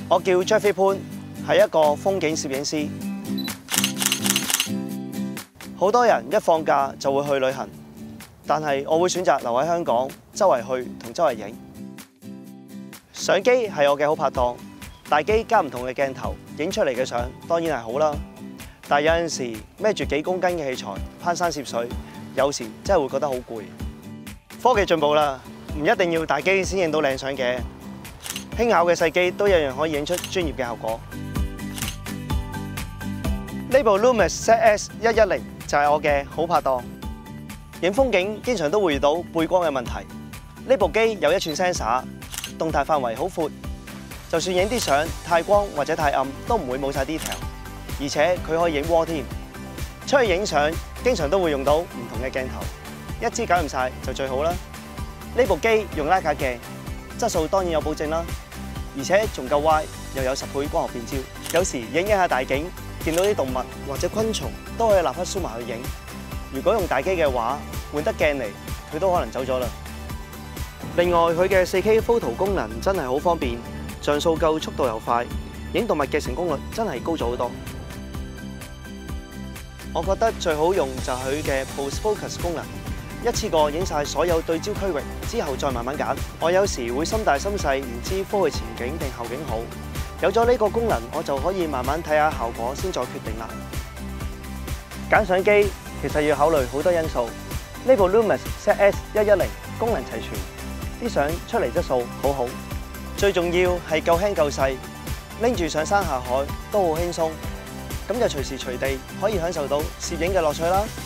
我叫 Jeffrey 潘，係一個風景攝影師。好多人一放假就會去旅行，但係我會選擇留喺香港，周圍去同周圍影。相機係我嘅好拍檔，大機加唔同嘅鏡頭，影出嚟嘅相當然係好啦。但係有陣時孭住幾公斤嘅器材，攀山涉水，有時真係會覺得好攰。科技進步啦，唔一定要大機先影到靚相嘅，輕巧嘅細機都一樣可以影出專業嘅效果。呢部 Lumix ZS-110就係我嘅好拍檔。影風景經常都會遇到背光嘅問題，呢部機有1寸 sensor， 動態範圍好闊，就算影啲相太光或者太暗都唔會冇晒 detail。而且佢可以影 RAW 添，出去影相經常都會用到唔同嘅鏡頭，一支搞唔晒就最好啦。呢部機用徠卡鏡，質素當然有保證啦，而且仲夠 wide，又有10倍光學變焦。有時影下大景，見到啲動物或者昆蟲都可以立刻 zoom 埋去影。如果用大機嘅話，換得鏡嚟，佢都可能走咗啦。另外佢嘅4K photo 功能真係好方便，像素夠，速度又快，影動物嘅成功率真係高咗好多。我覺得最好用就係佢嘅 Post Focus 功能，一次過影晒所有對焦區域，之後再慢慢揀。我有時會心大心細，唔知科嘅前景定後景好。有咗呢個功能，我就可以慢慢睇下效果先再決定啦。揀相機其實要考慮好多因素。呢部 Lumix ZS-110功能齊全，啲相出嚟質素好好。最重要係夠輕夠細，拎住上山下海都好輕鬆。咁就隨時隨地可以享受到攝影嘅樂趣啦〜